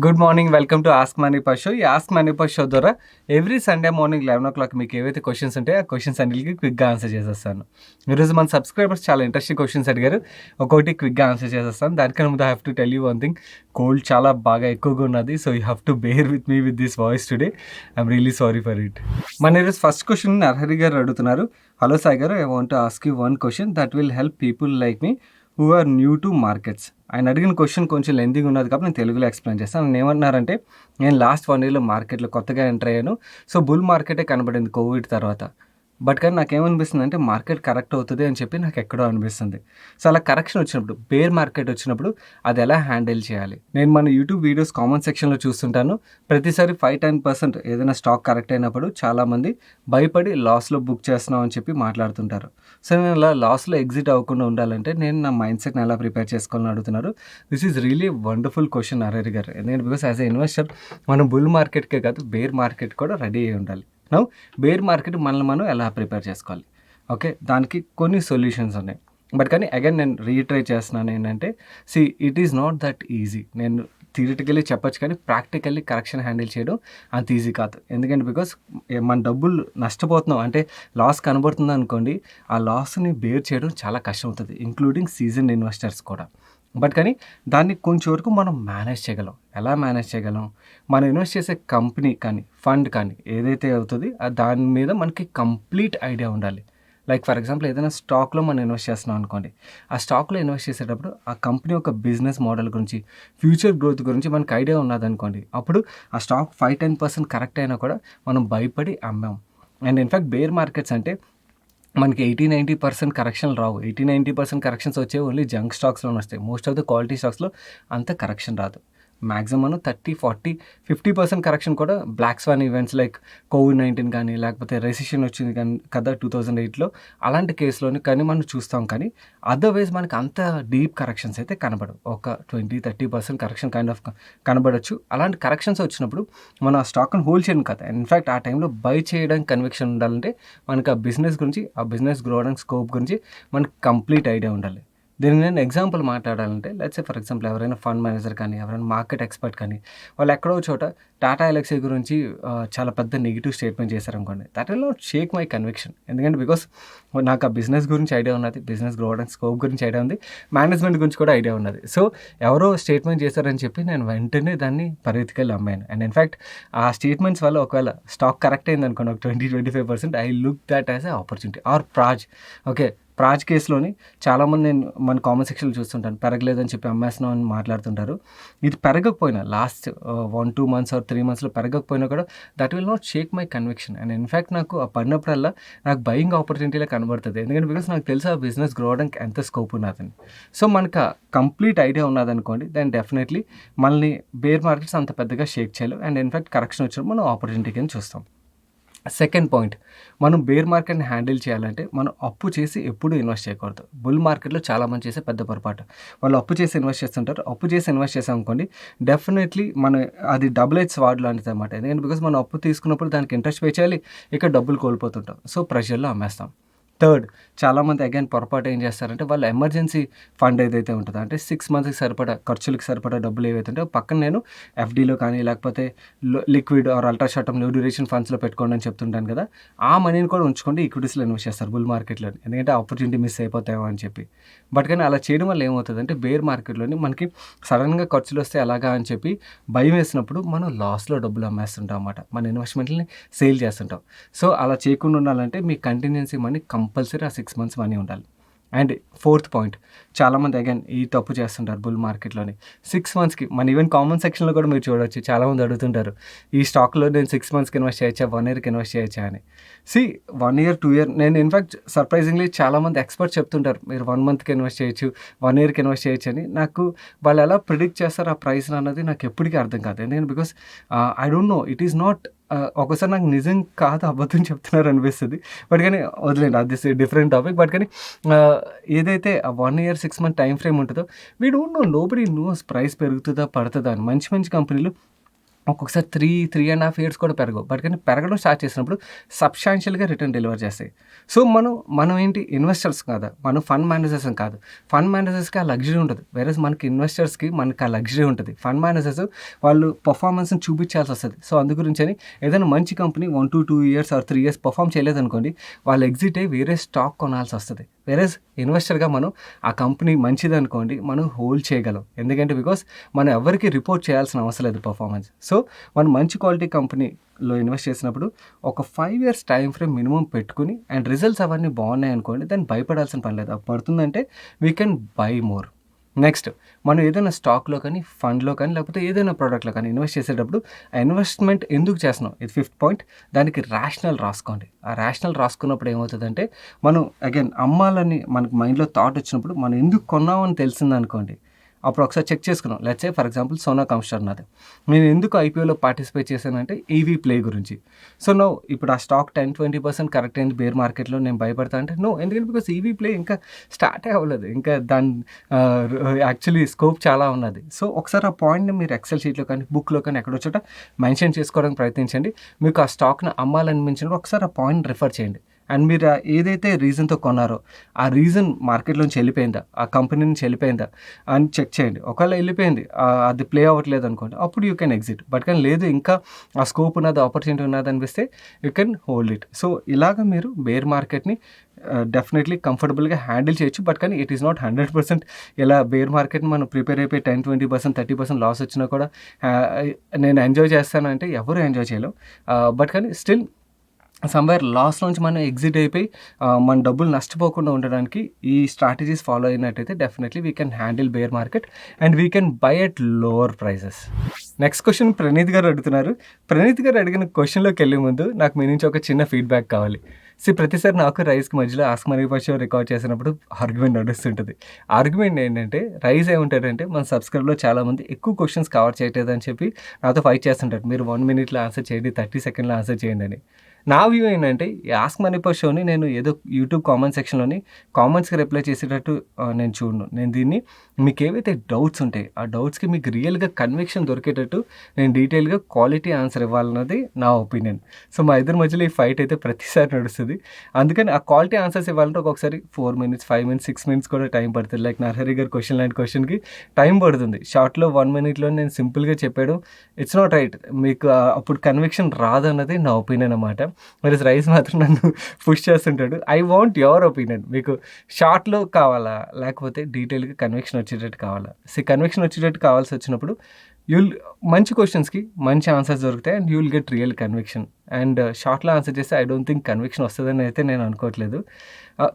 Good morning. Welcome to ask money show. ఈ ask money show ద్వారా every Sunday morning 11:00 మీకు ఏవైతే questions ఉంటాయో ఆ క్వశ్చన్స్ అన్నిటికి క్విక్గా ఆన్సర్ చేసేస్తాను. ఈరోజు మన సబ్స్క్రైబర్స్ చాలా ఇంట్రెస్టింగ్ క్వశ్చన్స్ అడిగారు. ఒక్కొక్కటి క్విక్గా ఆన్సర్ చేసేస్తాను. దానికన్నా ముందు I have to tell you one thing. Cold చాలా బాగా ఎక్కువగా ఉన్నది. So you have to bear with me with this voice today. I'm really sorry for it. మన ఈరోజు ఫస్ట్ క్వశ్చన్ నరహరి గారు అడుగుతున్నారు. హలో సాయి గారు, I want to ask you one question that will help people like me who are new to markets. ఆయన అడిగిన question కొంచెం లెంతీగా ఉన్నది కాబట్టి నేను తెలుగులో ఎక్స్ప్లెయిన్ చేస్తాను. నేను ఏమన్నారంటే, నేను లాస్ట్ 1 ఇయర్లో మార్కెట్లో కొత్తగా ఎంటర్ అయ్యాను. సో బుల్ మార్కెటే కనబడింది కోవిడ్ తర్వాత. బట్ కానీ నాకేమనిపిస్తుంది అంటే మార్కెట్ కరెక్ట్ అవుతుంది అని చెప్పి నాకు ఎక్కడో అనిపిస్తుంది. సో అలా కరెక్షన్ వచ్చినప్పుడు, బేర్ మార్కెట్ వచ్చినప్పుడు అది ఎలా హ్యాండిల్ చేయాలి? నేను మన యూట్యూబ్ వీడియోస్ కామెంట్ సెక్షన్లో చూస్తుంటాను. ప్రతిసారి 5-10% ఏదైనా స్టాక్ కరెక్ట్ అయినప్పుడు చాలామంది భయపడి లాస్లో బుక్ చేస్తున్నాం అని చెప్పి మాట్లాడుతుంటారు. సో నేను ఇలా లాస్లో ఎగ్జిట్ అవ్వకుండా ఉండాలంటే నేను నా మైండ్ సెట్ని ఎలా ప్రిపేర్ చేసుకోవాలని అడుగుతున్నారు. This is really wonderful question Narahari గారు. ఎందుకంటే బికాస్ యాజ్ ఎ ఇన్వెస్టర్ మనం బుల్ మార్కెట్కే కాదు బేర్ మార్కెట్ కూడా రెడీ అయి ఉండాలి. నౌ బేర్ మార్కెట్ మనల్ని మనం ఎలా ప్రిపేర్ చేసుకోవాలి? ఓకే, దానికి కొన్ని సొల్యూషన్స్ ఉన్నాయి. బట్ కానీ అగైన్ నేను రీట్రై చేస్తున్నాను ఏంటంటే, it is not that easy. నేను థియరిటికల్లీ చెప్పొచ్చు కానీ ప్రాక్టికల్లీ కరెక్షన్ హ్యాండిల్ చేయడం అంత ఈజీ కాదు. ఎందుకంటే బికాస్ మన డబ్బులు నష్టపోతున్నాం అంటే లాస్ కనబడుతుంది అనుకోండి, ఆ లాస్ని బేర్ చేయడం చాలా కష్టం అవుతుంది, ఇంక్లూడింగ్ సీజన్ ఇన్వెస్టర్స్ కూడా. బట్ కానీ దాన్ని కొంచెం వరకు మనం మేనేజ్ చేయగలం. ఎలా మేనేజ్ చేయగలం? మనం ఇన్వెస్ట్ చేసే కంపెనీ కానీ ఫండ్ కానీ ఏదైతే అవుతుంది దాని మీద మనకి కంప్లీట్ ఐడియా ఉండాలి. లైక్ ఫర్ ఎగ్జాంపుల్ ఏదైనా స్టాక్లో మనం ఇన్వెస్ట్ చేస్తున్నాం అనుకోండి, ఆ స్టాక్లో ఇన్వెస్ట్ చేసేటప్పుడు ఆ కంపెనీ యొక్క బిజినెస్ మోడల్ గురించి, ఫ్యూచర్ గ్రోత్ గురించి మనకు ఐడియా ఉన్నదనుకోండి, అప్పుడు ఆ స్టాక్ 5-10% కరెక్ట్ అయినా కూడా మనం భయపడి అమ్మాం. అండ్ ఇన్ఫ్యాక్ట్ బేర్ మార్కెట్స్ అంటే మనకి 80-90% కరెక్షన్లు రావు. 80-90% కరెక్షన్స్ వచ్చేవి ఓన్లీ జంక్ స్టాక్స్లోనే వస్తాయి. మోస్ట్ ఆఫ్ ద క్వాలిటీ స్టాక్స్లో అంత కరెక్షన్ రాదు. మ్యాక్సిమం 30-40-50% కరెక్షన్ కూడా బ్లాక్ స్వాన్ ఈవెంట్స్ లైక్ కోవిడ్-19 కానీ లేకపోతే రెసిషన్ వచ్చింది కానీ కదా 2008లో, అలాంటి కేసులోని కానీ మనం చూస్తాం. కానీ అదర్వైజ్ మనకి అంత డీప్ కరెక్షన్స్ అయితే కనబడవు. ఒక 20-30% కరెక్షన్ కనబడవచ్చు. అలాంటి కరెక్షన్స్ వచ్చినప్పుడు మనం ఆ స్టాక్ని హోల్డ్ చేయడం కదా. ఇన్ఫ్యాక్ట్ ఆ టైంలో బై చేయడానికి కన్విక్షన్ ఉండాలంటే మనకు ఆ బిజినెస్ గురించి, ఆ బిజినెస్ గ్రో అవడానికి స్కోప్ గురించి మనకు కంప్లీట్ ఐడియా ఉండాలి. దీనికి నేను ఎగ్జాంపుల్ మాట్లాడాలంటే, లెట్స్ సే ఫర్ ఎగ్జాంపుల్ ఎవరైనా ఫండ్ మేనేజర్ కానీ, ఎవరైనా మార్కెట్ ఎక్స్పర్ట్ కానీ, వాళ్ళు ఎక్కడో చోట టాటా ఎల్ఎక్సీ గురించి చాలా పెద్ద నెగిటివ్ స్టేట్మెంట్ చేశారనుకోండి, that will not shake my conviction. ఎందుకంటే బికాస్ నాకు ఆ బిజినెస్ గురించి ఐడియా ఉన్నది, బిజినెస్ గ్రో అవడానికి స్కోప్ గురించి ఐడియా ఉంది, మేనేజ్మెంట్ గురించి కూడా ఐడియా ఉన్నది. సో ఎవరో స్టేట్మెంట్ చేశారని చెప్పి నేను వెంటనే దాన్ని పరిగెత్తుకెళ్ళి అమ్మాను. అండ్ ఇన్ఫ్యాక్ట్ ఆ స్టేట్మెంట్స్ వల్ల ఒకవేళ స్టాక్ కరెక్ట్ అయింది అనుకోండి ఒక 20-25%, I look that as a opportunity. Or Praj, okay, Praj కేసులోని చాలామంది నేను మన కామెంట్ సెక్షన్లో చూస్తుంటాను, పెరగలేదని చెప్పి అమ్మేస్తున్నాం అని మాట్లాడుతుంటారు. ఇది పెరగకపోయినా లాస్ట్ 1-2 months ఆర్ 3 monthsలో పెరగకపోయినా కూడా that will not shake my conviction. And in fact నాకు ఆ పడినప్పుడల్లా నాకు బయింగ్ ఆపర్చునిటీలా కనబడుతుంది. ఎందుకంటే బికాస్ నాకు తెలుసు ఆ బిజినెస్ గ్రో అవడానికి ఎంత స్కోప్ ఉన్నదని. సో మనకు కంప్లీట్ ఐడియా ఉన్నదనుకోండి, దెన్ డెఫినెట్లీ మనల్ని బేర్ మార్కెట్స్ అంత పెద్దగా షేక్ చేయలేవు. అండ్ ఇన్ఫ్యాక్ట్ కరెక్షన్ వచ్చినప్పుడు మనం ఆపర్చునిటీ కింద చూస్తాం. సెకండ్ పాయింట్, మనం బేర్ మార్కెట్ని హ్యాండిల్ చేయాలంటే మనం అప్పు చేసి ఎప్పుడూ ఇన్వెస్ట్ చేయకూడదు. బుల్ మార్కెట్లో చాలామంది చేసే పెద్ద పొరపాటు, వాళ్ళు అప్పు చేసి ఇన్వెస్ట్ చేస్తుంటారు. అప్పు చేసి ఇన్వెస్ట్ చేసాం అనుకోండి, డెఫినెట్లీ మన అది డబుల్ ఎడ్జ్ స్వార్డ్ లాంటిది అనమాట. ఎందుకంటే బికాస్ మనం అప్పు తీసుకున్నప్పుడు దానికి ఇంట్రెస్ట్ పే చేయాలి, ఇక్కడ డబ్బులు కోల్పోతుంటాం. సో ప్రెషర్లో అమ్మేస్తాం. థర్డ్, చాలామంది అగైన్ పొరపాటు ఏం చేస్తారంటే, వాళ్ళ ఎమర్జెన్సీ ఫండ్ ఏదైతే ఉంటుందో, అంటే 6 monthsకి సరిపడా ఖర్చులకు సరిపడా డబ్బులు ఏవైతే ఉంటాయో పక్కన నేను ఎఫ్డీలో కానీ లేకపోతే liquid are ultra short term లో డ్యూరేషన్ ఫండ్స్లో పెట్టుకోండి అని చెప్తుంటాను కదా. ఆ మనీని కూడా ఉంచుకోండి, ఈక్విటీస్లో ఇన్వెస్ట్ చేస్తారు బుల్ మార్కెట్లో, ఎందుకంటే ఆపర్చునిటీ మిస్ అయిపోతామో అని చెప్పి. బట్ కానీ అలా చేయడం వల్ల ఏమవుతుందంటే, బేర్ మార్కెట్లోని మనకి సడన్గా ఖర్చులు వస్తే ఎలాగా అని చెప్పి భయం వేసినప్పుడు మనం లాస్లో డబ్బులు అమ్మేస్తుంటాం అన్నమాట, మన ఇన్వెస్ట్మెంట్ని సేల్ చేస్తుంటాం. సో అలా చేయకుండా ఉండాలంటే మీ కంటిన్యూన్సీ మనీ కంపల్సరీ ఆ 6 months మనీ ఉండాలి. అండ్ ఫోర్త్ పాయింట్, చాలామంది అగైన్ ఈ తప్పు చేస్తుంటారు బుల్ మార్కెట్లోని. 6 monthsకి మన ఈవెన్ కామెంట్ సెక్షన్లో కూడా మీరు చూడవచ్చు, చాలామంది అడుగుతుంటారు, ఈ స్టాక్లో నేను 6 monthsకి ఇన్వెస్ట్ చేయొచ్చా, 1 yearకి ఇన్వెస్ట్ చేయొచ్చా అని. 1 year 2 year, నేను ఇన్ఫ్యాక్ట్ సర్ప్రైజింగ్లీ చాలామంది ఎక్స్పర్ట్స్ చెప్తుంటారు మీరు 1 monthకి ఇన్వెస్ట్ చేయొచ్చు, 1 yearకి ఇన్వెస్ట్ చేయొచ్చు అని. నాకు వాళ్ళు ఎలా ప్రిడిక్ట్ చేస్తారు ఆ ప్రైస్ అన్నది నాకు ఎప్పటికీ అర్థం కాదు. ఎందుకంటే because I don't know, it is not, ఒక్కోసారి నాకు నిజం కాదు అబద్ధం చెప్తున్నారు అనిపిస్తుంది. బట్ కానీ వదిలేండి, అది డిఫరెంట్ టాపిక్. బట్ కానీ ఏదైతే ఆ 1 year 6 month టైం ఫ్రేమ్ ఉంటుందో, we don't know, nobody nose price పెరుగుతుందా పడుతుందా అని. మంచి మంచి కంపెనీలు ఒక్కొక్కసారి 3.5 ఇయర్స్ కూడా పెరగవు. బట్ కానీ పెరగడం స్టార్ట్ చేసినప్పుడు సబ్స్టాన్షియల్‌గా రిటర్న్ డెలివర్ చేస్తాయి. సో, మనం ఏంటి ఇన్వెస్టర్స్ కాదా, మనం ఫండ్ మేనేజర్స్ కాదు. ఫండ్ మేనేజర్స్‌కి ఆ లగ్జరీ ఉండదు. వేరేస్ మనకి ఇన్వెస్టర్స్‌కి మనకి ఆ లగ్జరీ ఉంటది. ఫండ్ మేనేజర్స్ వాళ్ళు పెర్ఫార్మన్స్‌ని చూపించాల్సొస్తది. సో, అందు గురించని ఏదైనా మంచి company 1-2 years or 3 years perform చేయలేదనుకోండి, వాళ్ళు ఎగ్జిట్ అయ్యి వేరే స్టాక్ కొనాల్సొస్తది. వేరేస్ ఇన్వెస్టర్‌గా మనం ఆ కంపెనీ మంచిదనుకోండి, మనం హోల్డ్ చేయగలం. ఎందుకంటే బికాస్ మనం ఎవరికీ రిపోర్ట్ చేయాల్సిన అవసరం లేదు పర్ఫార్మెన్స్. సో, మనం మంచి క్వాలిటీ కంపెనీలో ఇన్వెస్ట్ చేసినప్పుడు ఒక 5 ఇయర్స్ టైమ్ ఫ్రేమ్ మినిమమ్ పెట్టుకుని అండ్ రిజల్ట్స్ అవన్నీ బాగున్నాయనుకోండి, దాన్ని భయపడాల్సిన పని లేదు. అది పడుతుందంటే we can buy more. Next, మనం ఏదైనా స్టాక్‌లో కానీ, ఫండ్‌లో కానీ, లేకపోతే ఏదైనా ప్రోడక్ట్‌లో కానీ ఇన్వెస్ట్ చేసేటప్పుడు ఆ ఇన్వెస్ట్‌మెంట్ ఎందుకు చేస్తున్నాం? ఇది ఫిఫ్త్ పాయింట్. దానికి రేషనల్ రాసుకోండి. ఆ రేషనల్ రాసుకున్నప్పుడు ఏమవుతదంటే, మనం అగైన్ అమ్మాలని మనకు మైండ్‌లో థాట్ వచ్చినప్పుడు మనం ఎందుకు కొన్నామని తెలిసిందనుకోండి, అప్పుడు ఒకసారి చెక్ చేసుకున్నాం. Let's say for example Sona Comstar నాది. నేను ఎందుకు ఐపీఓలో పార్టిసిపేట్ చేశానంటే ఈవీ ప్లే గురించి. సో, నో ఇప్పుడు ఆ స్టాక్ 10-20% కరెక్ట్ అయింది బేర్ మార్కెట్‌లో, నేను భయపడతా అంటే నో. ఎందుకంటే బికాస్ ఈవీ ప్లే ఇంకా స్టార్టే అవ్వలేదు. ఇంకా దాని యాక్చువల్లీ స్కోప్ చాలా ఉన్నది. సో, ఒకసారి ఆ పాయింట్‌ని మీరు ఎక్సెల్ షీట్‌లో కానీ, బుక్‌లో కానీ ఎక్కడో చోట మెన్షన్ చేసుకోవడానికి ప్రయత్నించండి. మీకు ఆ స్టాక్‌ని అమ్మాలనిపించినప్పుడు ఒకసారి ఆ పాయింట్ రిఫర్ చేయండి. అండ్ మీరు ఏదైతే రీజన్‌తో కొన్నారో, ఆ రీజన్ మార్కెట్‌లోంచి వెళ్ళిపోయిందా? ఆ కంపెనీ నుంచి వెళ్ళిపోయిందా? అని చెక్ చేయండి. ఒకవేళ వెళ్ళిపోయింది, అది ప్లే అవ్వట్లేదు అనుకోండి, అప్పుడు యూ కెన్ ఎగ్జిట్. బట్ కానీ లేదు, ఇంకా ఆ స్కోప్ ఉన్నది, ఆపర్చునిటీ ఉన్నది అనిపిస్తే you can hold it. So, ఇలాగ మీరు బేర్ మార్కెట్‌ని డెఫినెట్లీ కంఫర్టబుల్గా హ్యాండిల్ చేయొచ్చు. బట్ కానీ ఇట్ ఈస్ నాట్ 100% ఇలా బేర్ మార్కెట్‌ని మనం ప్రిపేర్ అయిపోయి 10-20% 30% లాస్ వచ్చినా కూడా ఆహ్, నేను ఎంజాయ్ చేస్తానంటే ఎవరు ఎంజాయ్ చేయలేం. బట్ కానీ స్టిల్ సమ్‌వేర్ లాస్ నుంచి మనం ఎగ్జిట్ అయిపోయి మన డబ్బులు నష్టపోకుండా ఉండడానికి ఈ స్ట్రాటజీస్ ఫాలో అయినట్టయితే definitely we can handle bear market and we can buy at lower prices. Next question Praneeth గారు అడుగుతున్నారు. ప్రణీత్ గారు అడిగిన క్వశ్చన్‌లోకి వెళ్ళే ముందు నాకు మీ నుంచి ఒక చిన్న ఫీడ్‌బ్యాక్ కావాలి. ప్రతిసారి నాకు రైస్‌కి మధ్యలో ask money for show record చేసినప్పుడు ఆర్గ్యుమెంట్ నడుస్తుంటది. ఆర్గ్యుమెంట్ ఏంటంటే రైస్ ఏమంటాడంటే మన సబ్స్క్రైబర్‌లో చాలామంది ఎక్కువ క్వశ్చన్స్ కవర్ చేయట్లేదని చెప్పి నాతో ఫైట్ చేస్తుంటారు. మీరు 1 మినిట్‌లో ఆన్సర్ చేయండి, 30 సెకండ్‌లో ఆన్సర్ చేయండి అని. నా వ్యూ ఏంటంటే ఈ ఆస్క్ మనీ ఫర్ షోని నేను ఏదో యూట్యూబ్ కామెంట్ సెక్షన్‌లోని కామెంట్స్‌కి రిప్లై చేసేటట్టు నేను చూడను. నేను దీన్ని మీకు ఏవైతే డౌట్స్ ఉంటాయి, ఆ డౌట్స్‌కి మీకు రియల్‌గా కన్విక్షన్ దొరికేటట్టు నేను డీటెయిల్‌గా క్వాలిటీ ఆన్సర్ ఇవ్వాలన్నది నా ఒపీనియన్. సో, మా ఇద్దరి మధ్యలో ఈ ఫైట్ అయితే ప్రతిసారి నడుస్తది. అందుకని ఆ క్వాలిటీ ఆన్సర్స్ ఇవ్వాలంటే ఒక్కొక్కసారి 4 మినిట్స్, 5 మినిట్స్, 6 మినిట్స్ కూడా టైం పడుతుంది. లైక్ నరహరి గారి క్వశ్చన్ లాంటి క్వశ్చన్‌కి టైం పడుతుంది. షార్ట్‌లో 1 మినిట్‌లో నేను సింపుల్‌గా చెప్పేయడం ఇట్స్ నాట్ రైట్. మీకు అప్పుడు కన్విక్షన్ రాదన్నది నా ఒపీనియన్ అన్నమాట. మరి రైస్ మాత్రం నన్ను పుష్ చేస్తుంటాడు. I want your opinion. మీకు షార్ట్‌లో కావాలా? లేకపోతే డీటెయిల్‌గా కన్విక్షన్ వచ్చేటట్టు కావాలా? కన్విక్షన్ వచ్చేటట్టు కావాల్సి వచ్చినప్పుడు యుల్ మంచి క్వశ్చన్స్‌కి మంచి ఆన్సర్స్ దొరుకుతాయి and you will get real conviction. And షార్ట్‌లో ఆన్సర్ చేస్తే ఐ డోంట్ థింక్ కన్విక్షన్ వస్తదని అయితే నేను అనుకోవట్లేదు.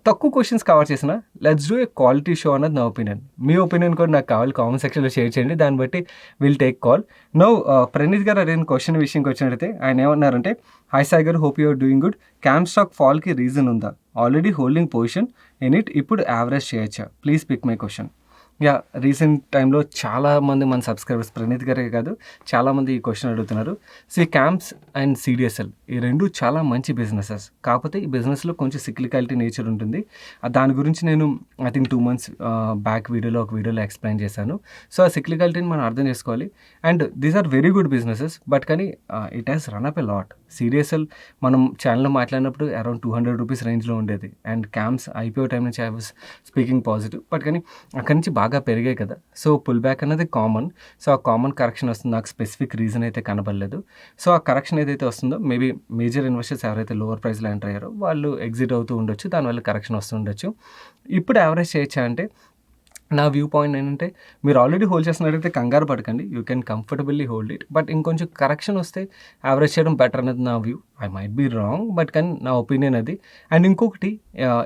తక్కువ క్వశ్చన్స్ కవర్ చేసినా let's do a quality show అన్నది నా ఒపీనియన్. మీ ఒపీనియన్ కూడా నాకు కావాలి, కామెంట్ సెక్షన్‌లో షేర్ చేయండి. దాన్ని బట్టి will take call. Now Praneeth గారు అడిగిన క్వశ్చన్ విషయంకి వచ్చినట్టయితే ఆయన ఏమన్నారంటే, హాయ్ సాయి గారు, hope you are doing good. క్యామ్ స్టాక్ ఫాల్‌కి రీజన్ ఉందా? Already holding position in it, ఇప్పుడు యావరేజ్ చేయొచ్చా? Please pick my question. Recent టైంలో చాలామంది మన సబ్స్క్రైబర్స్, ప్రణీత్ గారే కాదు, చాలామంది ఈ క్వశ్చన్ అడుగుతున్నారు. క్యాంప్స్ అండ్ సిడిఎస్ఎల్ ఈ 2 చాలా మంచి బిజినెసెస్. కాకపోతే ఈ బిజినెస్‌లో కొంచెం సిక్లికాలిటీ నేచర్ ఉంటుంది. దాని గురించి నేను ఐ థింక్ 2 మంత్స్ బ్యాక్ ఒక వీడియోలో ఎక్స్‌ప్లెయిన్ చేశాను. సో, ఆ సిక్లికాలిటీని మనం అర్థం చేసుకోవాలి. And these are very good businesses. But కానీ it has run up a lot. CDSL మనం ఛానల్‌లో మాట్లాడినప్పుడు అరౌండ్ ₹200 రేంజ్‌లో ఉండేది. అండ్ క్యాంప్స్ ఐపీఓ టైం నుంచి I was speaking positive. But కానీ అక్కడి నుంచి బాగా పెరిగాయి కదా. సో, పుల్ బ్యాక్ అనేది కామన్. సో, ఆ కామన్ కరెక్షన్ వస్తుంది. నాకు స్పెసిఫిక్ రీజన్ అయితే కనపడలేదు. సో, ఆ కరెక్షన్ ఏదైతే వస్తుందో మేబీ మేజర్ ఇన్వెస్టర్స్ ఎవరైతే లోవర్ ప్రైస్‌లో ఎంటర్ అయ్యారో వాళ్ళు ఎగ్జిట్ అవుతూ ఉండొచ్చు. దానివల్ల కరెక్షన్ వస్తుండొచ్చు. ఇప్పుడు యావరేజ్ చేయొచ్చా అంటే నా వ్యూ పాయింట్ ఏంటంటే, మీరు ఆల్రెడీ హోల్డ్ చేస్తున్నట్టయితే కంగారు పడకండి. You can comfortably hold it. But ఇంకొంచెం కరెక్షన్ వస్తే యావరేజ్ చేయడం బెటర్ అనేది నా view. I might be wrong, but కానీ నా ఒపీనియన్ అది. అండ్ ఇంకొకటి,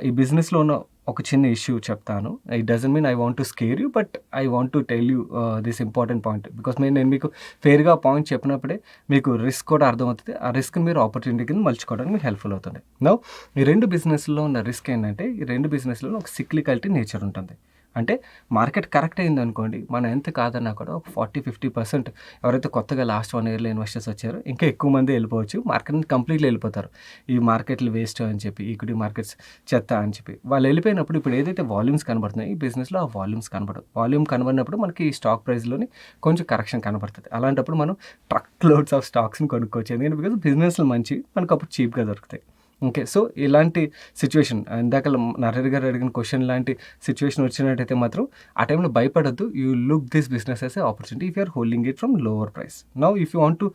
ఈ బిజినెస్‌లో ఉన్న ఒక చిన్న ఇష్యూ చెప్తాను. It doesn't mean I want to scare you, but I want to tell you this important point. Because నేను మీకు ఫెయిర్‌గా పాయింట్ చెప్పినప్పుడే మీకు రిస్క్ కూడా అర్థమవుతుంది. ఆ రిస్క్‌ని మీరు ఆపర్చునిటీ కింద మలుచుకోవడానికి మీకు హెల్ప్‌ఫుల్ అవుతుంది. నౌ ఈ 2 బిజినెస్‌లో ఉన్న రిస్క్ ఏంటంటే, ఈ 2 బిజినెస్‌లో ఒక సిక్లికాలిటీ నేచర్ ఉంటుంది. అంటే మార్కెట్ కరెక్ట్ అయిందనుకోండి, మనం ఎంత కాదన్నా కూడా ఒక 40-50% ఎవరైతే కొత్తగా లాస్ట్ 1 ఇయర్‌లో ఇన్వెస్టర్స్ వచ్చారో ఇంకా ఎక్కువ మంది వెళ్ళిపోవచ్చు. మార్కెట్ నుంచి కంప్లీట్‌గా వెళ్ళిపోతారు. ఈ మార్కెట్లు వేస్ట్ అని చెప్పి, ఈక్విటీ మార్కెట్స్ చెత్త అని చెప్పి. వాళ్ళు వెళ్ళిపోయినప్పుడు ఇప్పుడు ఏదైతే వాల్యూమ్స్ కనబడుతున్నాయో ఈ బిజినెస్‌లో ఆ వాల్యూమ్స్ కనబడవు. వాల్యూమ్ కనబడినప్పుడు మనకి ఈ స్టాక్ ప్రైస్‌లోని కొంచెం కరెక్షన్ కనబడుతది. అలాంటప్పుడు మనం ట్రక్ లోడ్స్ ఆఫ్ స్టాక్స్‌ని కొనుక్కోవచ్చు. ఎందుకంటే బికాజ్ బిజినెస్‌లు మంచివి మనకు అప్పుడు చీప్‌గా దొరుకుతాయి. ఓకే. సో, ఇలాంటి సిట్యుయేషన్ ఇందాక నర్హరి గారు అడిగిన క్వెషన్ లాంటి సిట్యుయేషన్ వచ్చినట్టయితే మాత్రం ఆ టైంలో భయపడొద్దు. You look this business as a opportunity if you are holding it from lower price. Now if you want to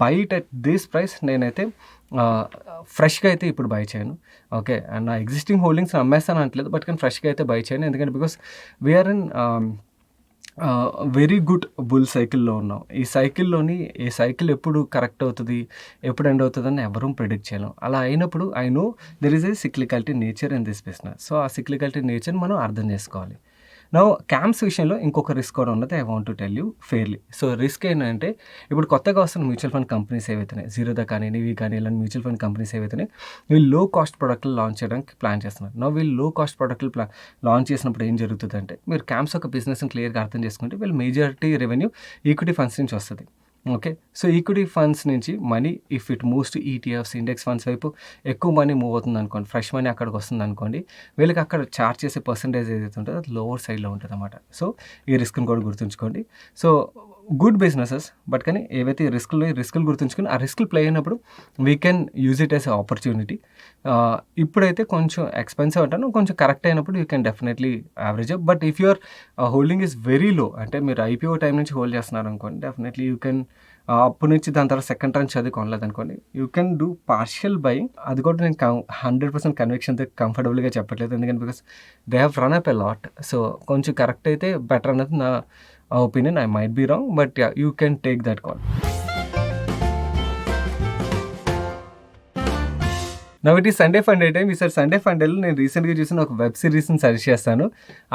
buy it at this price నేనైతే ఫ్రెష్‌గా అయితే ఇప్పుడు బై చేయను. ఓకే. అండ్ నా ఎగ్జిస్టింగ్ హోల్డింగ్స్ అమ్మేస్తాను అనట్లేదు. బట్ కానీ ఫ్రెష్‌గా అయితే బై చేయను. ఎందుకంటే because we are in very good bull సైకిల్‌లో ఉన్నాం. ఈ సైకిల్‌లోని ఈ సైకిల్ ఎప్పుడు కరెక్ట్ అవుతది, ఎప్పుడు ఎండ్ అవుతదని ఎవరు ప్రిడిక్ట్ చేయలేం. అలా అయినప్పుడు I know there is a cyclicality nature in this business. So, ఆ సిక్లికాలిటీ నేచర్‌ని మనం అర్థం చేసుకోవాలి. నౌ క్యాంప్స్ విషయంలో ఇంకొక రిస్క్ కూడా ఉన్నది. I want to tell you fairly. So, risk ఏంటంటే ఇప్పుడు కొత్తగా వస్తున్న మ్యూచువల్ ఫండ్ కంపెనీస్ ఏవైతున్నాయి, జీరోదా కానీ, నివి కానీ ఇలాంటి మ్యూచువల్ ఫండ్ కంపెనీస్ ఏవైతున్నాయి వీళ్ళు లో కాస్ట్ ప్రొడక్ట్‌లు లాంచ్ చేయడానికి ప్లాన్ చేస్తున్నారు. నౌ వీళ్ళు లో కాస్ట్ ప్రొడక్ట్‌లు లాంచ్ చేసినప్పుడు ఏం జరుగుతుందంటే మీరు క్యాంప్స్ యొక్క బిజినెస్‌ని క్లియర్‌గా అర్థం చేసుకుంటే వీళ్ళు మేజారిటీ రెవెన్యూ ఈక్విటీ ఫండ్స్ నుంచి వస్తది. ఓకే. సో, ఈక్విటీ ఫండ్స్ నుంచి money if it moves to ETFs, index funds వైపు ఎక్కువ మనీ మూవ్ అవుతుందనుకోండి, ఫ్రెష్ మనీ అక్కడికి వస్తుందనుకోండి, వీళ్ళకి అక్కడ చార్జ్ చేసే పర్సెంటేజ్ ఏదైతే ఉంటుందో అది లోవర్ సైడ్‌లో ఉంటదనమాట. సో, ఈ రిస్క్‌ని కూడా గుర్తుంచుకోండి. సో, గుడ్ బిజినెసెస్ బట్ కానీ ఏవైతే రిస్కులు గుర్తుంచుకొని ఆ రిస్కులు ప్లే అయినప్పుడు we can use it as a opportunity. ఇప్పుడైతే కొంచెం ఎక్స్‌పెన్సివ్ అంటాను. కొంచెం కరెక్ట్ అయినప్పుడు you can definitely average up. But if your holding is very low అంటే మీరు ఐపీఓ టైం నుంచి హోల్డ్ చేస్తున్నారనుకోండి, డెఫినెట్‌లీ యూ కెన్ అప్పటి నుంచి దాని తర్వాత సెకండ్ ట్రాంచ్ అది కొనలేదనుకోండి, you can do partial buying. అది కూడా నేను 100% కన్విక్షన్‌తో కంఫర్టబుల్‌గా చెప్పట్లేదు. ఎందుకంటే because they have run up a lot. So, కొంచెం కరెక్ట్ అయితే బెటర్ అన్నది నా opinion. I might be wrong but yeah! You can take that call. Now it is Sunday funday time. ఈసారి సండే ఫండేలో నేను రీసెంట్‌గా చూసిన ఒక వెబ్ సిరీస్‌ని సజెస్ట్ చేస్తాను.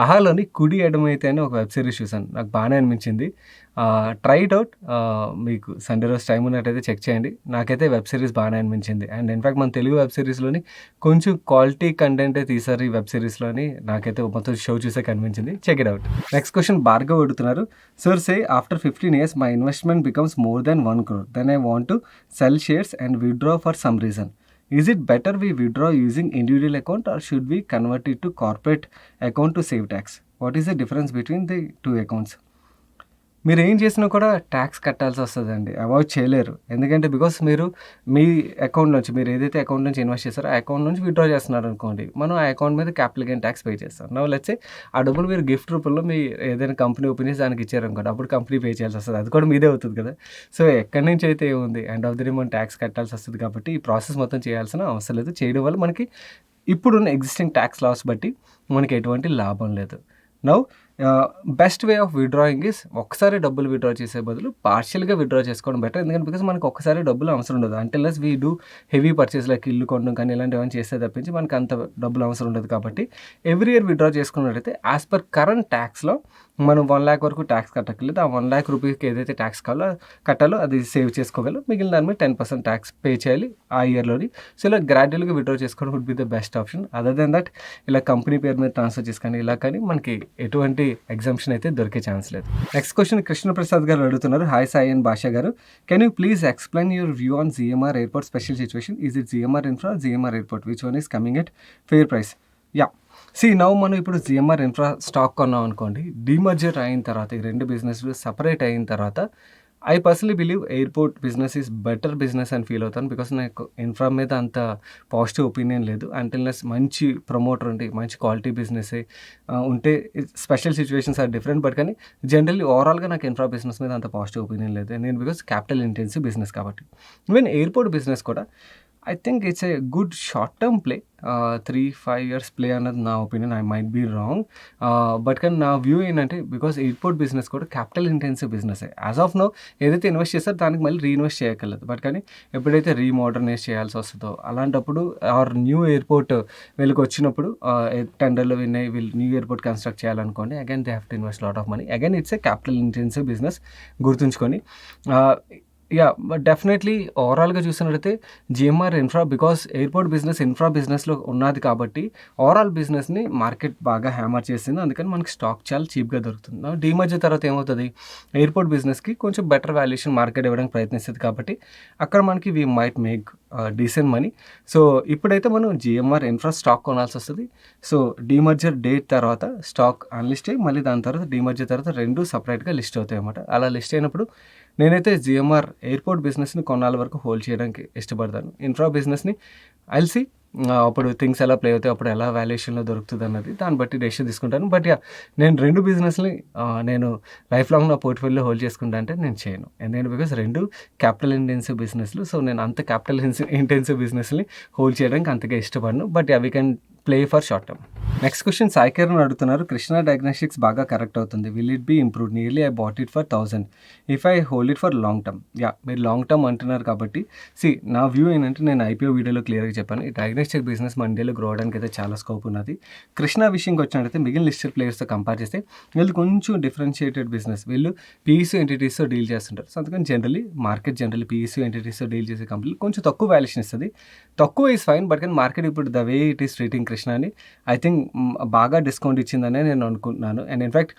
'ఆహా'లోని 'కుడి ఎడమైతే' అని ఒక వెబ్ సిరీస్ చూసాను. నాకు బానే అనిపించింది. Try it out. మీకు సండే రోజు టైం ఉన్నట్టయితే చెక్ చేయండి. నాకైతే వెబ్ సిరీస్ బానే అనిపించింది. అండ్ ఇన్‌ఫాక్ట్ మన తెలుగు వెబ్ సిరీస్‌లోని కొంచెం క్వాలిటీ కంటెంటే తీశారు ఈ వెబ్ సిరీస్‌లోని. నాకైతే మొత్తం షో చూసాక అనిపించింది. Check it out. Next question Bhargav అడుగుతున్నారు. Sir say after 15 years my investment becomes more than 1 crore. Then I want to sell shares and withdraw for some reason. Is it better we withdraw using individual account or should we convert it to corporate account to save tax? What is the difference between the two accounts? మీరేం చేసినా కూడా tax కట్టాల్సొస్తదండి. Avoid చేయలేరు. ఎందుకంటే because మీరు మీ account నుంచి మీరు ఏదైతే account నుంచి ఇన్వెస్ట్ చేస్తారో ఆ అకౌంట్ నుంచి విత్‌డ్రా చేస్తున్నారనుకోండి. మనం ఆ అకౌంట్ మీద క్యాపిటల్ గెయిన్ ట్యాక్స్ పే చేస్తాం. నౌ లెట్స్ సే ఆ డబ్బులు మీరు గిఫ్ట్ రూపంలో మీ ఏదైనా కంపెనీ ఓపెన్ చేసి దానికి ఇచ్చారనుకోండి. అప్పుడు కంపెనీ పే చేయాల్సొస్తది. అది కూడా మీదే అవుతది కదా! సో, ఎక్కడి నుంచి అయితే ఏముంది ఎండ్ ఆఫ్ ది డే మనం ట్యాక్స్ కట్టాల్సొస్తది కాబట్టి ఈ ప్రాసెస్ మొత్తం చేయాల్సిన అవసరం లేదు. చేయడం వల్ల మనకి ఇప్పుడున్న ఎగ్జిస్టింగ్ ట్యాక్స్ లాస్ బట్టి మనకి ఎటువంటి లాభం లేదు. Now best way of withdrawing is ఒక్కసారి డబ్బులు విత్‌డ్రా చేసే బదులు పార్షియల్‌గా విత్‌డ్రా చేసుకోవడం బెటర్. ఎందుకంటే బికాస్ మనకు ఒక్కసారి డబ్బులు అవసరం ఉండదు. Until we do heavy purchase like ఇల్లు కొనడం కానీ ఇలాంటివన్నీ చేస్తే తప్పించి మనకు అంత డబ్బులు అవసరం ఉండదు కాబట్టి ఎవ్రీ ఇయర్ విత్‌డ్రా చేసుకున్నట్టయితే యాస్ పర్ కరెంట్ ట్యాక్స్‌లో మనం 1,00,000 వరకు ట్యాక్స్ కట్టక్కర్లేదు. ఆ 1,00,000 రూపీస్‌కి ఏదైతే ట్యాక్స్ కట్టాలో అది సేవ్ చేసుకోగలం. మిగిలిన దాని మీద 10% ట్యాక్స్ పే చేయాలి ఆ ఇయర్‌లోని. సో, ఇలా గ్రాడ్యువల్‌గా విత్‌డ్రా చేసుకోవడం would be the best option. Other than that ఇలా కంపెనీ పేరు మీద ట్రాన్స్‌ఫర్ చేసి కానీ ఇలా కానీ మనకి ఎటువంటి ఎగ్జంప్షన్ అయితే దొరికే ఛాన్స్ లేదు. నెక్స్ట్ క్వెషన్ కృష్ణప్రసాద్ గారు అడుగుతున్నారు. హాయ్ సాయి అండ్ భాష గారు. Can you please explain your view on GMR airport special situation? Is it GMR infra, GMR airport? Which one is coming at fair price? Yeah! Now మనం ఇప్పుడు GMR Infra stock కొన్నాం అనుకోండి. Demerger అయిన తర్వాత ఈ 2 బిజినెస్‌లు సెపరేట్ అయిన తర్వాత I personally believe airport business is better business అని ఫీల్ అవుతాను. బికాస్ నాకు ఇన్ఫ్రా మీద అంత పాజిటివ్ ఒపీనియన్ లేదు. అన్‌టిల్‌నెస్ మంచి ప్రమోటర్ ఉండి, మంచి క్వాలిటీ బిజినెసే ఉంటే special situations are different. But కానీ జనరల్లీ ఓవరాల్‌గా నాకు ఇన్ఫ్రా బిజినెస్ మీద అంత పాజిటివ్ ఒపీనియన్ లేదు. నేను బికాస్ క్యాపిటల్ ఇంటెన్సివ్ బిజినెస్ కాబట్టి. ఈవెన్ ఎయిర్‌పోర్ట్ బిజినెస్ కూడా I think it's a good short term play. 3-5 years play అన్నది నా opinion. I might be wrong. But కానీ నా వ్యూ ఏంటంటే బికాస్ ఎయిర్‌పోర్ట్ బిజినెస్ కూడా క్యాపిటల్ ఇంటెన్సివ్ బిజినెసే. యాజ్ ఆఫ్ నౌ ఏదైతే ఇన్వెస్ట్ చేస్తారో దానికి మళ్ళీ రీఇన్వెస్ట్ చేయక్కర్లేదు. బట్ కానీ ఎప్పుడైతే రీమోడర్నైజ్ చేయాల్సి వస్తుందో అలాంటప్పుడు ఆర్ న్యూ ఎయిర్‌పోర్ట్ వీళ్ళకి వచ్చినప్పుడు టెండర్‌లో విన్ అయ్యి వీళ్ళు న్యూ ఎయిర్‌పోర్ట్ కన్స్ట్రక్ట్ చేయాలనుకోండి. Again they have to invest lot of money. Again it's a capital intensive business గుర్తుంచుకొని బట్ డెఫినెట్లీ ఓవరాల్‌గా చూసినట్టయితే GMR Infra because airport business infra బిజినెస్‌లో ఉన్నది కాబట్టి ఓవరాల్ బిజినెస్‌ని మార్కెట్ బాగా హ్యామర్ చేసింది. అందుకని మనకి స్టాక్ చాలా చీప్‌గా దొరుకుతుంది. డీమర్జర్ తర్వాత ఏమవుతది? ఎయిర్‌పోర్ట్ బిజినెస్‌కి కొంచెం బెటర్ వాల్యుయేషన్ మార్కెట్ ఇవ్వడానికి ప్రయత్నిస్తది కాబట్టి అక్కడ మనకి we might make decent money. So ఇప్పుడైతే మనం జీఎంఆర్ ఇన్ఫ్రా స్టాక్ కొనాల్సొస్తది. సో డీమర్జర్ డేట్ తర్వాత స్టాక్ అన్‌లిస్ట్ అయ్యి మళ్ళీ దాని తర్వాత డీమర్జర్ తర్వాత 2 సెపరేట్‌గా లిస్ట్ అవుతాయన్నమాట. అలా లిస్ట్ అయినప్పుడు నేనైతే జీఎంఆర్ ఎయిర్‌పోర్ట్ బిజినెస్‌ని కొన్నాళ్ళ వరకు హోల్డ్ చేయడానికి ఇష్టపడతాను. ఇన్ఫ్రా బిజినెస్‌ని ఐ విల్ సీ అప్పుడు థింగ్స్ ఎలా ప్లే అవుతాయి, అప్పుడు ఎలా వాల్యుయేషన్‌లో దొరుకుతదన్నది దాన్ని బట్టి డెసిషన్ తీసుకుంటాను. బట్ నేను 2 బిజినెస్‌ని నేను లైఫ్ లాంగ్ నా పోర్ట్‌ఫోలియోలో హోల్డ్ చేసుకుంటా అంటే నేను చేయను. ఎందుకంటే బికాస్ 2 క్యాపిటల్ ఇంటెన్సివ్ బిజినెస్‌లు. సో నేను అంత క్యాపిటల్ ఇంటెన్సివ్ బిజినెస్‌ని హోల్డ్ చేయడానికి అంతగా ఇష్టపడను. But we can play for short term. Next question Sai Kiran అడుగుతున్నారు. కృష్ణ డయాగ్నోస్టిక్స్ బాగా కరెక్ట్ అవుతుంది. Will it be improved? Nearly I bought it for 1000 if I hold it for long term. మీరు లాంగ్ టర్మ్ అంటున్నారు కాబట్టి నా వ్యూ ఏంటంటే నేను ఐపీఓ వీడియోలో క్లియర్గా చెప్పాను. ఈ డయాగ్నోస్టిక్ బిజినెస్ మన ఇండియాలో గ్రో అవడానికి అయితే చాలా స్కోప్ ఉన్నది. కృష్ణ విషయంకి వచ్చినట్టయితే మిగిలిన లిస్టెడ్ ప్లేయర్స్తో కంపేర్ చేస్తే వీళ్ళు కొంచెం డిఫరెన్షియేటెడ్ బిజినెస్. వీళ్ళు పీఈసీ ఎంటిటీస్తో డీల్ చేస్తుంటారు. సో అందుకని మార్కెట్ జనరల్లీ పీఈసీ ఎంటిటీస్తో డీల్ చేసే కంపెనీలు కొంచెం తక్కువ వాల్యుయేషన్ ఇస్తుంది. తక్కువ ఈజ్ ఫైన్, బట్ కానీ మార్కెట్ ఇప్పుడు the way it is treating Krishna అని ఐ థింక్ బాగా డిస్కౌంట్ ఇచ్చిందనే నేను అనుకుంటున్నాను. అండ్ ఇన్ఫ్యాక్ట్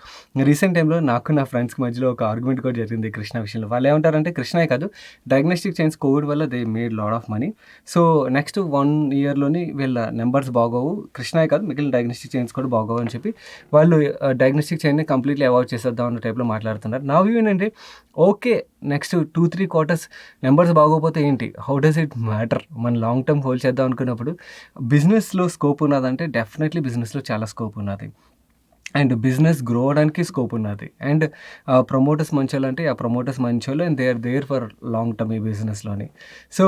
రీసెంట్ టైంలో నాకు నా ఫ్రెండ్స్కి మధ్యలో ఒక ఆర్గ్యుమెంట్ కూడా జరిగింది కృష్ణ విషయంలో. వాళ్ళు ఏమంటారంటే కృష్ణే కాదు, డయాగ్నోస్టిక్ చైన్స్ కోవిడ్ వల్ల they made lot of money. So next 1 ఇయర్లోని వీళ్ళ నెంబర్స్ బాగోవు, కృష్ణే కాదు మిగిలిన డయాగ్నోస్టిక్ చైన్స్ కూడా బాగోవు అని చెప్పి వాళ్ళు డయాగ్నోస్టిక్ చైన్ని కంప్లీట్లీ అవాయిడ్ చేసేద్దాం అన్న టైప్లో మాట్లాడుతున్నారు. నా వ్యూ ఏంటంటే ఓకే, నెక్స్ట్ 2-3 క్వార్టర్స్ నెంబర్స్ బాగోకపోతే ఏంటి, హౌ డస్ ఇట్ మ్యాటర్? మన లాంగ్ టర్మ్ హోల్డ్ చేద్దాం అనుకున్నప్పుడు బిజినెస్లో స్కోప్ ఉన్నదంటే డెఫినెట్లీ బిజినెస్లో చాలా స్కోప్ ఉన్నది. అండ్ బిజినెస్ గ్రో అవడానికి స్కోప్ ఉన్నది. అండ్ ప్రమోటర్స్ మంచోళ్ళు అంటే ఆ ప్రమోటర్స్ మంచోళ్ళు and they are there for long term ఈ బిజినెస్లోని. So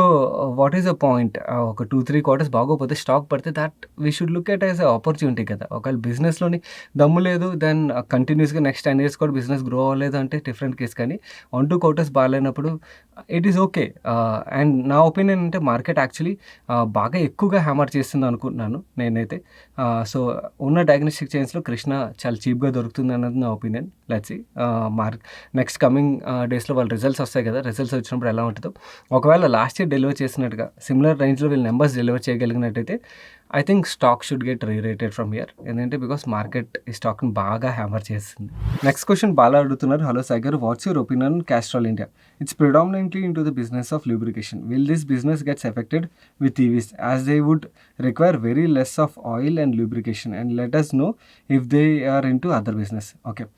what is the point? ఒక 2-3 క్వార్టర్స్ బాగోపోతే స్టాక్ పడితే that we should look at as a opportunity కదా. ఒకవేళ బిజినెస్లోని దమ్ము లేదు, దెన్ కంటిన్యూస్గా నెక్స్ట్ 10 years కూడా బిజినెస్ గ్రో అవ్వలేదు అంటే డిఫరెంట్ కేస్. కానీ 1-2 క్వార్టర్స్ బాగాలేనప్పుడు ఇట్ ఈస్ ఓకే. అండ్ నా ఒపీనియన్ అంటే మార్కెట్ యాక్చువల్లీ బాగా ఎక్కువగా హ్యామర్ చేస్తుంది అనుకుంటున్నాను నేనైతే. సో ఉన్న డయాగ్నోస్టిక్ చైన్స్లో కృష్ణ చాలా చీప్‌గా దొరుకుతుంది అన్నది నా opinion. Let's see next coming డేస్‌లో వాళ్ళ రిజల్ట్స్ వస్తాయి కదా. రిజల్ట్స్ వచ్చినప్పుడు ఎలా ఉంటుందో, ఒకవేళ లాస్ట్ ఇయర్ డెలివర్ చేసినట్టుగా సిమిలర్ రేంజ్లో వీళ్ళు నెంబర్స్ డెలివర్ చేయగలిగినట్టయితే I think stock should get rerated from here. ఎందుకంటే బికాస్ మార్కెట్ ఈ స్టాక్ని బాగా హ్యామర్ చేస్తుంది. నెక్స్ట్ క్వశ్చన్ బాలా అడుగుతున్నారు. హలో సాయి గారు, what's your opinion Castrol India? It's predominantly into the business of lubrication. Will this business gets affected with EVs as they would require very less of oil and lubrication? And let us know if they are into other business. Okay.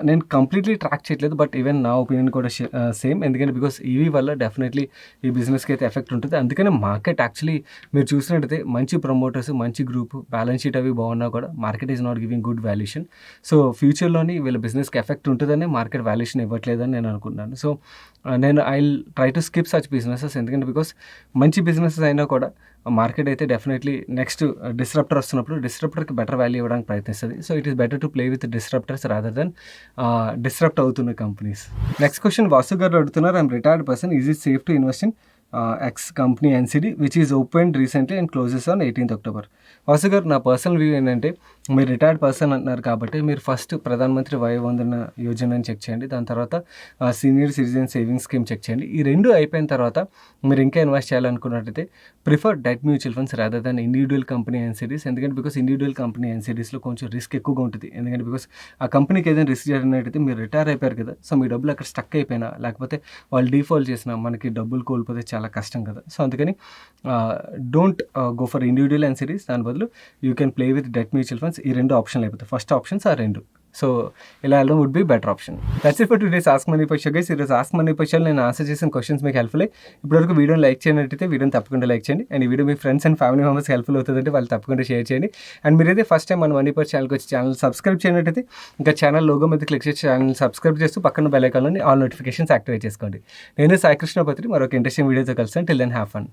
నేను completely track చేయట్లేదు, but even నా opinion కూడా same. ఎందుకంటే because EV వల్ల definitely ఈ బిజినెస్కి అయితే effect ఉంటుంది. అందుకనే మార్కెట్ యాక్చువల్లీ మీరు చూసినట్టయితే మంచి ప్రమోటర్స్, మంచి గ్రూప్, బ్యాలెన్స్ షీట్ అవి బాగున్నా కూడా market is not giving good valuation. So ఫ్యూచర్లోని వీళ్ళ బిజినెస్కి ఎఫెక్ట్ ఉంటుందని మార్కెట్ వాల్యుయేషన్ ఇవ్వట్లేదని నేను అనుకుంటున్నాను. సో నేను I will try to skip such businesses. ఎందుకంటే బికాస్ మంచి బిజినెసెస్ అయినా కూడా మార్కెట్ అయితే డెఫినెట్లీ నెక్స్ట్ డిస్రప్టర్ వస్తున్నప్పుడు డిస్రప్టర్కి బెటర్ వాల్యూ ఇవ్వడానికి ప్రయత్నిస్తుంది. So it is better to play with disruptors rather than disrupt అవుతున్న కంపెనీస్. నెక్స్ట్ క్వశ్చన్ వాసు గారు అడుగుతున్నారు. I'm retired person, is it safe to invest in X company NCD which is open recently and closes on 18th October? Vasu గారు, నా personal view ఏంటంటే మీరు retired person అంటున్నారు కాబట్టి మీరు ఫస్ట్ ప్రధానమంత్రి వయ వందన యోజనని చెక్ చేయండి. దాని తర్వాత senior citizen savings scheme check చేయండి. ఈ 2 అయిపోయిన తర్వాత మీరు ఇంకా ఇన్వెస్ట్ చేయాలనుకున్నట్టయితే prefer debt mutual funds rather than individual company NCDs. ఎందుకంటే బికాస్ ఇండివిజువల్ కంపెనీ ఎన్సిడీస్లో కొంచెం రిస్క్ ఎక్కువగా ఉంటుంది. ఎందుకంటే బికాస్ ఆ కంపెనీకి ఏదైనా రిస్క్ జరిగినట్టయితే మీరు రిటైర్ అయిపోయారు కదా, సో మీ డబ్బులు అక్కడ స్టక్ అయిపోయినా లేకపోతే వాళ్ళు డిఫాల్ట్ చేసినా మనకి డబ్బులు కోల్పోతే చాలా కష్టం కదా. సో అందుకని don't go for individual NCDs. దాని బదులు you can play with debt mutual funds. ఈ 2 ఆప్షన్లు అయిపోతాయి. ఫస్ట్ ఆప్షన్స్ ఆ 2. సో ఇలా వెళ్ళడం would be better option. That's it for today's ask money question guys. ఈరోజు ఆస్క్ మనీ క్వశ్చన్ నేను ఆన్సర్ చేసిన క్వశ్చన్స్ మీకు హెల్ప్ఫుల్ అయ్యి ఇప్పటివరకు వీడియోని లైక్ చేయనట్టయితే వీడియోని తప్పకుండా లైక్ చేయండి. అండ్ ఈ వీడియో మీ friends and family members helpful అవుతుందంటే వాళ్ళు తప్పకుండా షేర్ చేయండి. అండ్ మీరైతే ఫస్ట్ టైం మన మనీ పర్ ఛానల్కి వచ్చి ఛానల్ సబ్స్క్రైబ్ చేయనట్టయితే ఇంకా ఛానల్ లోగో మీద క్లిక్ చేసి ఛానల్ సబ్స్క్రైబ్ చేస్తూ పక్కన బెల్ ఐకాన్లోని ఆల్ నోటిఫికేషన్స్ యాక్టివేట్ చేసుకోండి. నేను సాయి కృష్ణ పత్రి మరొక ఇంట్రెస్టింగ్ వీడియోతో కలిసాను. Till then have fun.